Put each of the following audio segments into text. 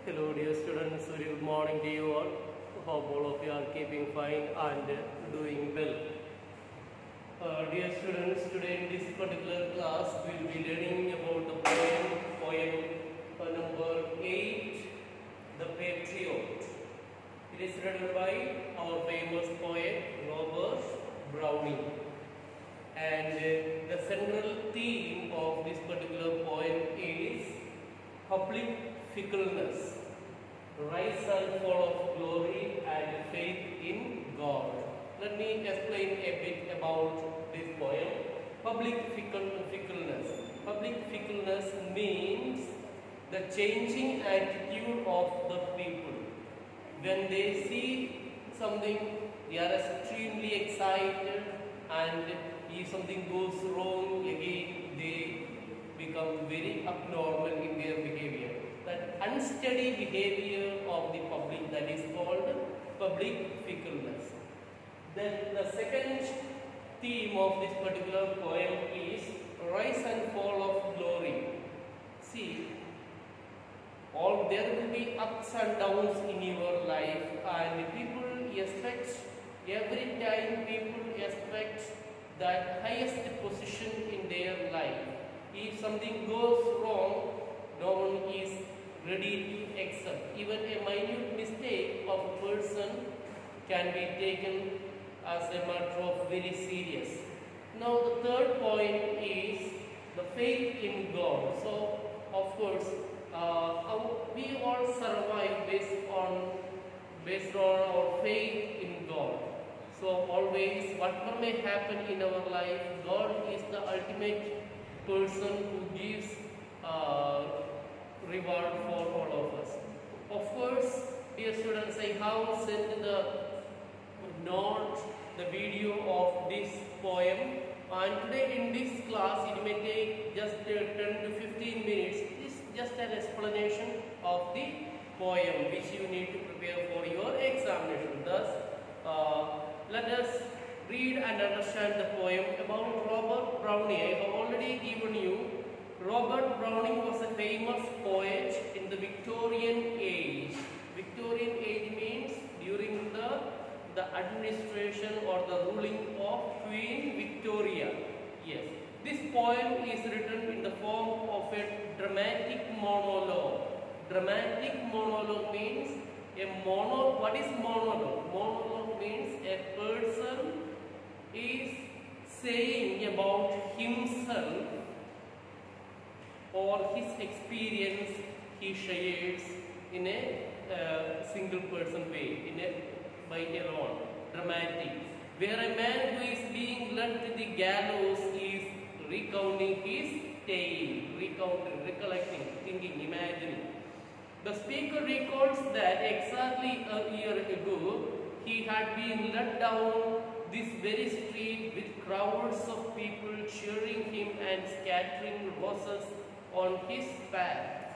Hello dear students, very good morning to you all. Hope all of you are keeping fine and doing well. Dear students, today in this particular class we will be learning about the poem number 8, The Patriot. It is written by our famous poet Robert Browning. And the central theme of this particular poem is public fickleness, rise and fall of glory and faith in God. Let me explain a bit about this poem. Public fickleness. Public fickleness means the changing attitude of the people. When they see something, they are extremely excited, and if something goes wrong again, they become very abnormal in their behavior. That unsteady behavior of the public, that is called public fickleness. Then the second theme of this particular poem is rise and fall of glory. See, there will be ups and downs in your life, and people expect, every time people expect that highest position in their life. If something goes wrong, no one is ready to accept. Even a minute mistake of a person can be taken as a matter of very serious. Now the third point is the faith in God. So of course we all survive based on our faith in God. So always, whatever may happen in our life, God is the ultimate person who gives reward for all of us. Of course, dear students, I have sent the note, the video of this poem, and today in this class it may take just 10 to 15 minutes. This is just an explanation of the poem which you need to prepare for your examination. Thus, let us read and understand the poem about Robert Browning. I have already given you. Robert Browning was a famous poet in the Victorian age. Victorian age means during the administration or the ruling of Queen Victoria. Yes. This poem is written in the form of a dramatic monologue. Dramatic monologue means what is monologue? Monologue means a person is saying about himself or his experience he shares in a single person way, by alone. Dramatic. Where a man who is being led to the gallows is recounting his tale, recollecting, thinking, imagining. The speaker recalls that exactly a year ago he had been led down this very street with crowds of people cheering him and scattering roses on his path.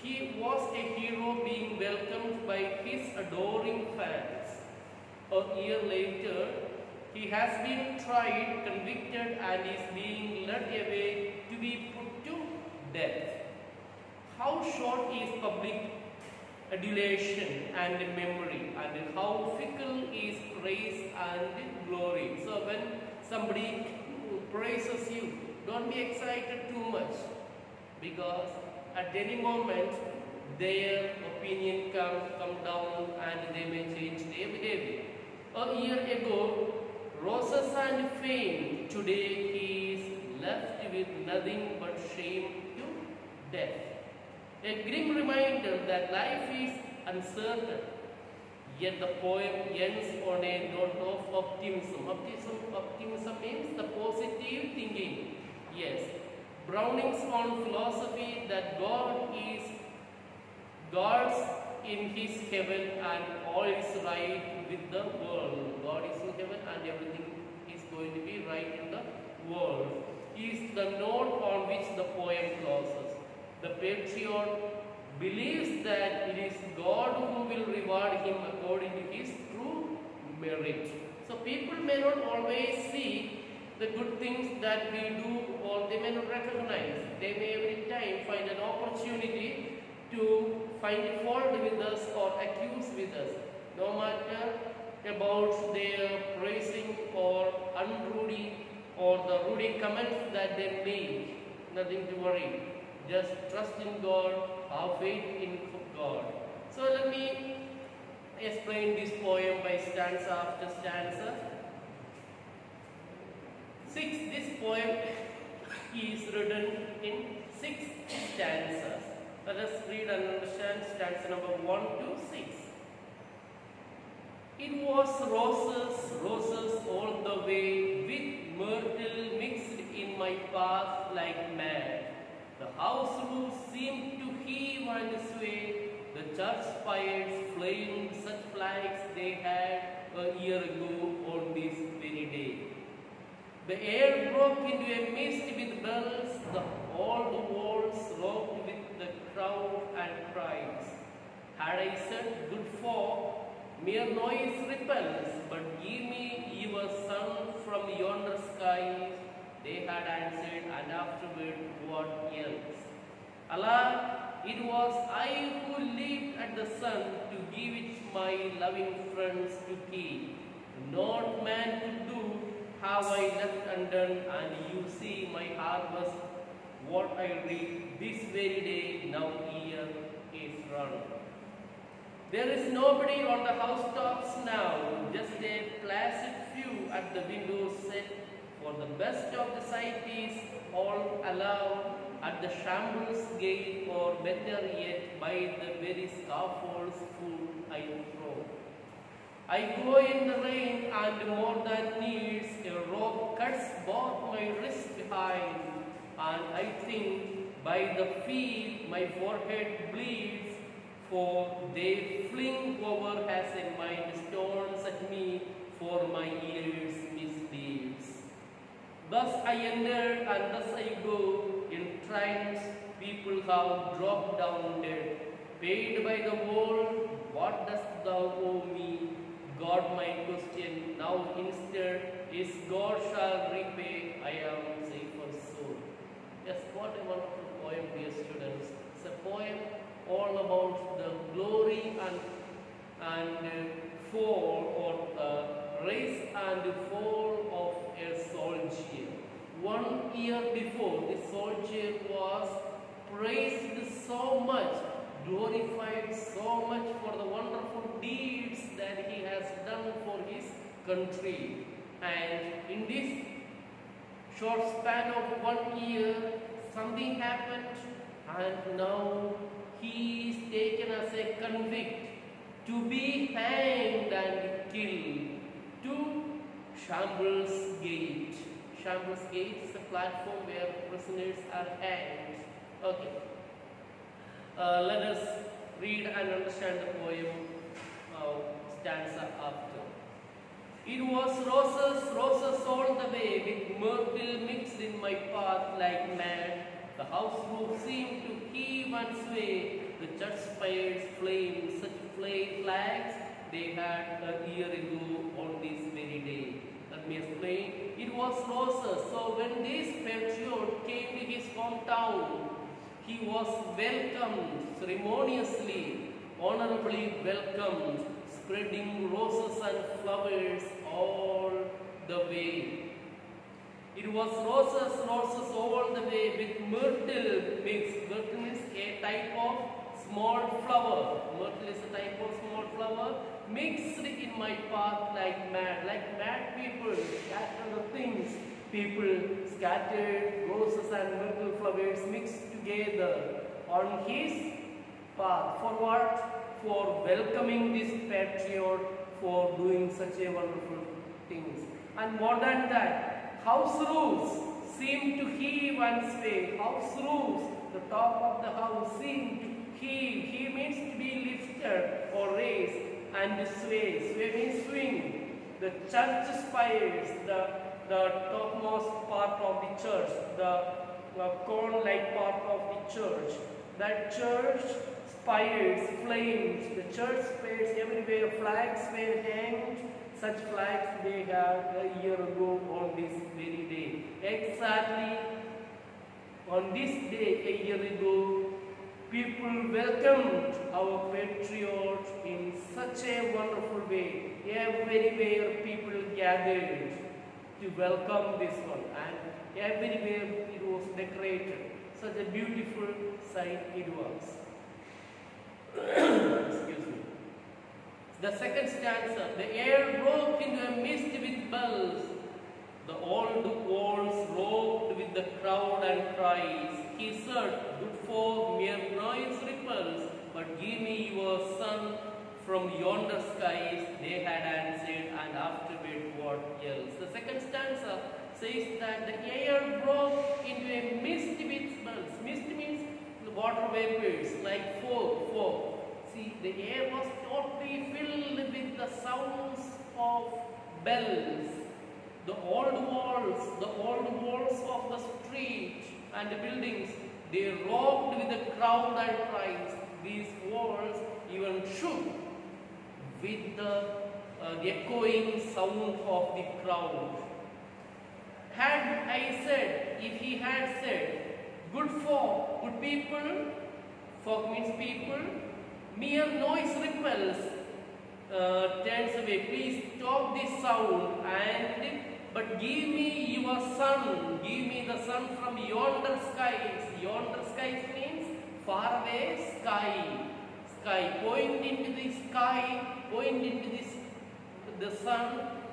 He was a hero being welcomed by his adoring fans. A year later, he has been tried, convicted, and is being led away to be put to death. How short is public adulation and memory, and how fickle is praise and glory. So when somebody praises you, don't be excited too much, because at any moment their opinion come down and they may change their behavior. A year ago, roses and fame, today he is left with nothing but shame to death. A grim reminder that life is uncertain, yet the poem ends on a note of optimism. Optimism means the positive thinking. Yes, Browning's own philosophy that God's in his heaven and all is right with the world. God is in heaven and everything is going to be right in the world is the note on which the poem closes. The patriot believes that it is God who will reward him according to his true merit. So people may not always see the good things that we do, or they may not recognize. They may every time find an opportunity to find fault with us or accuse with us. No matter about their praising or unruly or the rude comments that they make, nothing to worry. Just trust in God, have faith in God. So let me explain this poem by stanza after stanza. This poem is written in 6 stanzas. Let us read and understand stanza number 1 to 6. It was roses, roses all the way, with myrtle mixed in my path like mad. The house roof seemed to heave and sway, the church spires flamed such flags they had a year ago on this very day. The air broke into a mist with bells, all the walls rocked with the crowd and cries. Had I said, good folk, mere noise repels, but give me your sun from yonder skies, they had answered, and afterward what else? Allah, it was I who lived at the sun to give it my loving friends to keep. Not man could do, have I left undone, and you see my harvest, what I reap this very day, now year is run. There is nobody on the housetops now, just a placid few at the windows set, for the best of the sight is all allowed at the shambles gate, or better yet, by the very scaffolds full I throw. I go in the rain, and more than needs, a rope cuts both my wrists behind, and I think by the feet my forehead bleeds, for they fling over as a mind stones at me for my ears misdeeds. Thus I enter and thus I go, in triumphs people have dropped down dead, paid by the world, what dost thou owe me? God, my question now instead is, God shall repay, I am safer soul. Yes, what a wonderful poem, dear students. It's a poem all about the glory and fall, or rise and fall of a soldier. 1 year before, the soldier was praised so much, glorified so much for the wonderful deeds that he has done for his country. And in this short span of 1 year, something happened, and now he is taken as a convict to be hanged and killed to Shambles Gate. Shambles Gate is a platform where prisoners are hanged. Okay. Let us read and understand the poem stanza after. It was roses, roses all the way, with myrtle mixed in my path like mad. The house roof seemed to heave and sway, the church spires flamed such flags they had a year ago on this very day. Let me explain. It was roses. So when this patriot came to his hometown, he was welcomed ceremoniously, honorably welcomed, spreading roses and flowers all the way. It was roses, roses all the way, with myrtle mixed. Myrtle is a type of small flower. Myrtle is a type of small flower mixed in my path like mad people scatter the things. People scattered roses and myrtle flowers mixed together on his path. For what? For welcoming this patriot, for doing such a wonderful things. And more than that, house roofs seemed to heave and sway. House roofs, the top of the house, seemed to heave. He means to be lifted or raised, and sway. Sway means swing. The church spires, the topmost part of the church, the cone-like part of the church. That church spires, flames, the church spires everywhere, flags were hanged. Such flags they had a year ago on this very day. Exactly on this day a year ago, people welcomed our patriot in such a wonderful way. Everywhere people gathered to welcome this one, and everywhere it was decorated. Such a beautiful sight it was. Excuse me. The second stanza, the air broke into a mist with bells. The old walls rocked with the crowd and cries. He said, good for mere noise ripples, but give me your son from yonder skies. They had answered, and afterward what else? The second stanza says that the air broke into a mist with bells. Mist means water vapors, like fog. See, the air was totally filled with the sounds of bells. The old walls of the street and the buildings, they rocked with the crowd and cries. These walls even shook with the echoing sound of the crowd. Had I said, if he had said, good people, folk means people, mere noise ripples turns away. Please stop this sound, but give me your son. Give me the son from yonder skies. Yonder skies means far away sky. Point into the sky. Point into the sun.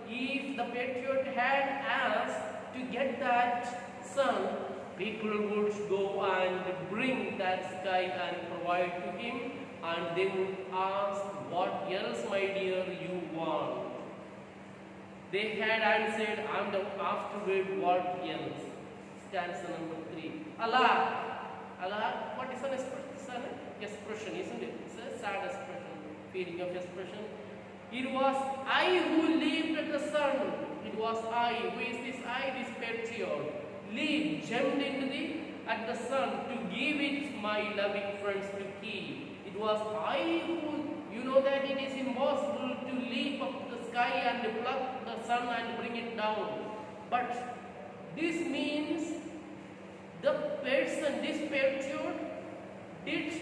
If the patriot had asked to get that son, people would go and bring that sky and provide to him, and they would ask, what else, my dear, you want? They had answered, and afterward, what else? Stanza number 3. Allah, what is an expression, isn't it? It's a sad expression, feeling of expression. It was I who leaped at the sun. It was I. Who is this I? This patriot. Jumped at the sun to give it my loving friends to keep. It was I who, you know that it is impossible to leap up the sky and pluck the sun and bring it down. But this means the person, this patriot, did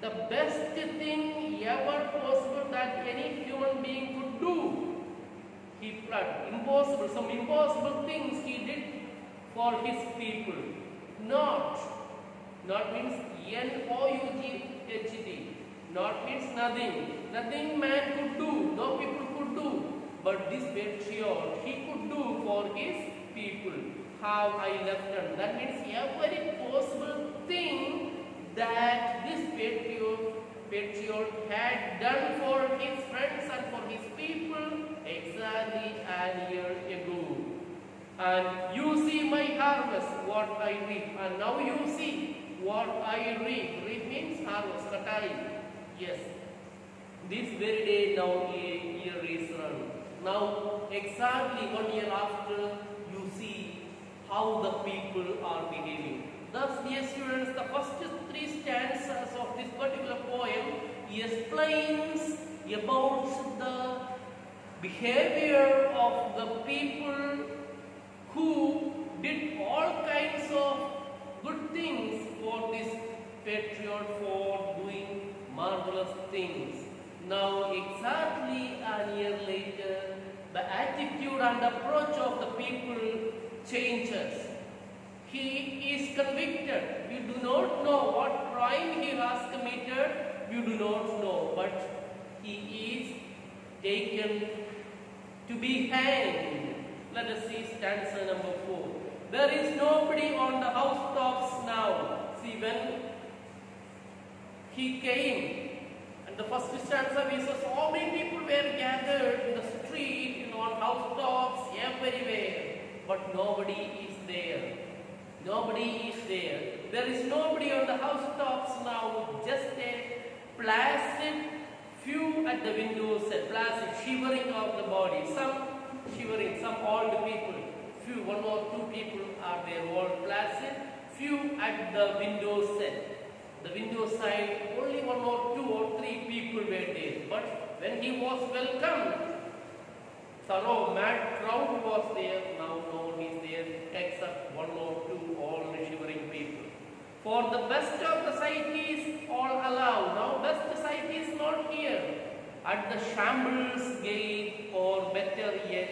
the best thing ever possible that any human being could do. He plucked some impossible things he did for his people. Not means N-O-U-G-H-D. Not means nothing. Nothing man could do, no people could do. But this patriot, he could do for his people. How I left him. That means every possible thing that this patriot had done for his friends and for his people exactly a year ago. And you see my harvest, what I reap. And now you see what I reap. Reap means harvest, katai. Yes. This very day now a year is run. Now exactly 1 year after, you see how the people are behaving. Thus, dear students, the first 3 stanzas of this particular poem explains about the behavior of the people who did all kinds of good things for this patriot, for doing marvelous things. Now, exactly a year later, the attitude and approach of the people changes. He is convicted. We do not know what crime he has committed. We do not know. But he is taken to be hanged. Let us see stanza number 4. There is nobody on the housetops now. See, when he came, and the first stanza we saw so many people were gathered in the street, on housetops, everywhere. But nobody is there. Nobody is there. There is nobody on the housetops now. Just a placid few at the windows, a placid shivering of the body. Some shivering, some old people. Few, 1 or 2 people are there, all placid. Few at the window set. The window side, only 1 or 2 or 3 people were there. But when he was welcomed, thorough mad crowd was there. Now no one is there except 1 or 2 all shivering people. For the best of the society is all allowed. Now best society is not here. At the shambles gate, or better yet,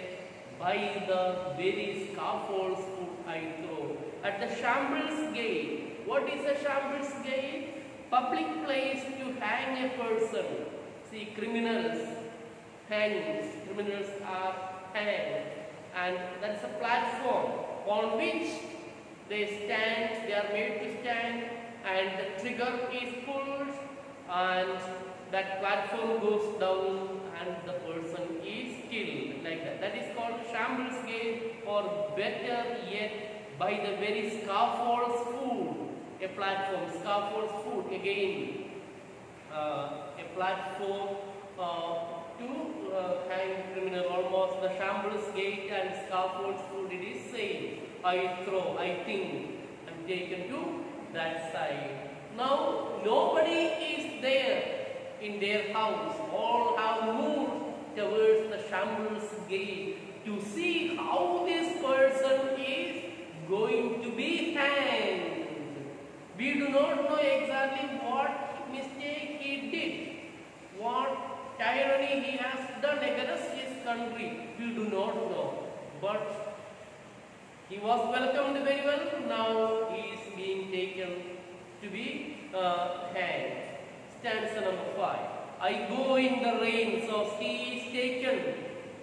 by the very scaffolds would I throw. At the shambles gate. What is a shambles gate? Public place to hang a person. See, criminals hangings. Criminals are hanged. And that is a platform on which they stand, they are made to stand, and the trigger is pulled and that platform goes down and the person is killed, like that. That is called shambles gate, or better yet, by the very scaffold's foot. A platform, scaffold's foot, again a platform to hang criminal. Almost the shambles gate and scaffold's foot, it is same. I throw, I think, I'm taken to that side. Now nobody is there in their house. All have moved towards the shambles gate to see how this person is going to be hanged. We do not know exactly what mistake he did, what tyranny he has done against his country. We do not know. But he was welcomed very well. Now he is being taken to be hanged. Stanza number 5. I go in the rain, so he is taken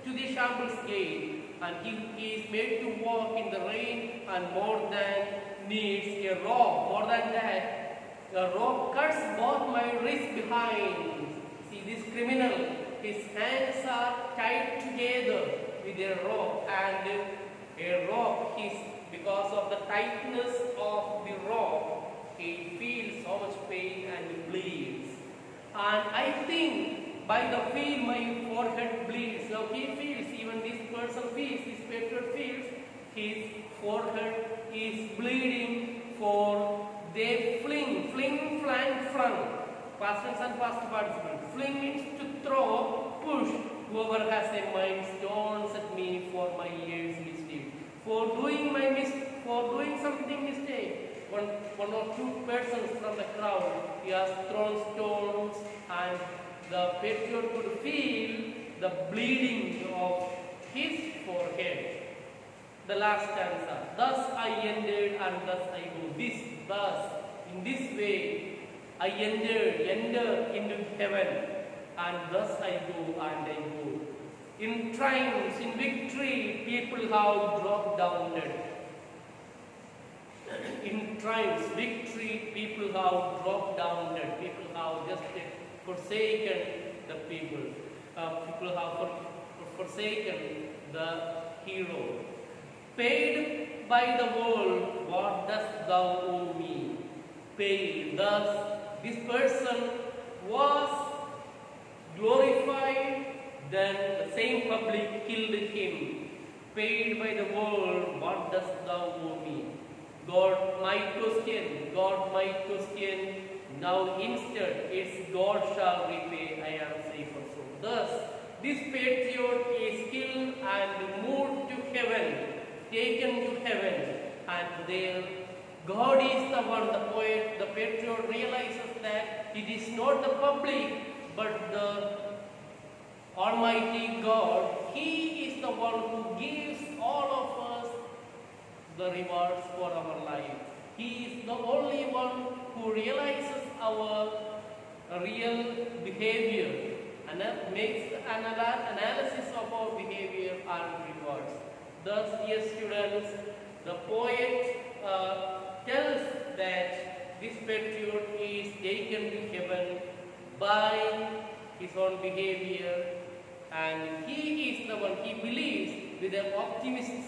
to the shambles gate, and he is made to walk in the rain, and more than needs a rope. More than that, a rope cuts both my wrists behind. See, this criminal, his hands are tied together with a rope, and a rope is, because of the tightness of the rope, he feels so much pain and he bleeds. And I think by the feel my forehead bleeds. Now he feels, even this person feels, this patriot feels, his forehead is bleeding, for they fling, flang, flung. Past tense and past participle. Fling means to throw, push. Whoever has a mind stones at me for my years misdeed. For doing something mistake. One or two persons from the crowd, he has thrown stones, and the patriot could feel the bleeding of his forehead. The last stanza. Thus I ended and thus I go. Thus, in this way, I enter into heaven, and thus I go and I go. In triumphs, in victory, people have dropped down dead. In triumphs, victory, people have dropped down dead. People have just forsaken the people. People have forsaken the hero. Paid by the world, what dost thou owe me? Paid. Thus, this person was glorified, then the same public killed him. Paid by the world, what dost thou owe me? God might question, now instead it's God shall repay, I am safe or so. Thus, this patriot is killed and moved to heaven, taken to heaven, and there God is the one. The poet, the patriot realizes that it is not the public, but the Almighty God. He is the one who gives all of us the rewards for our life. He is the only one who realizes our real behavior and makes an analysis of our behavior and rewards. Thus, dear students, the poet tells that this patriot is taken to heaven by his own behavior, and he is the one, he believes with an optimistic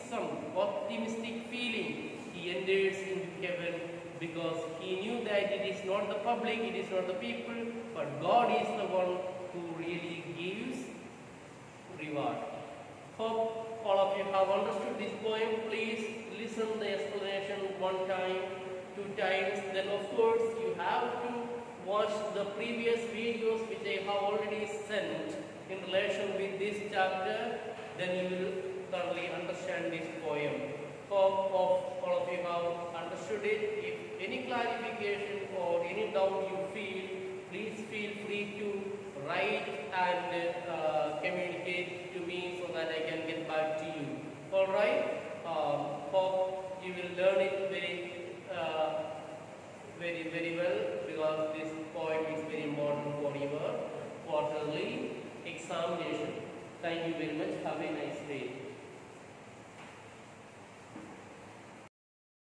feeling, he enters into heaven, because he knew that it is not the public, it is not the people, but God is the one who really gives reward. Hope all of you have understood this poem. Please listen the explanation one time, 2 times. Then of course you have to watch the previous videos which I have already sent in relation with this chapter. Then you will thoroughly understand this poem. Hope all of you have understood it. If any clarification or any doubt you feel, please feel free to write and communicate to me so that I can get back to you. Alright? Hope you will learn it very well, because this poem is very important for your quarterly examination. Thank you very much. Have a nice day.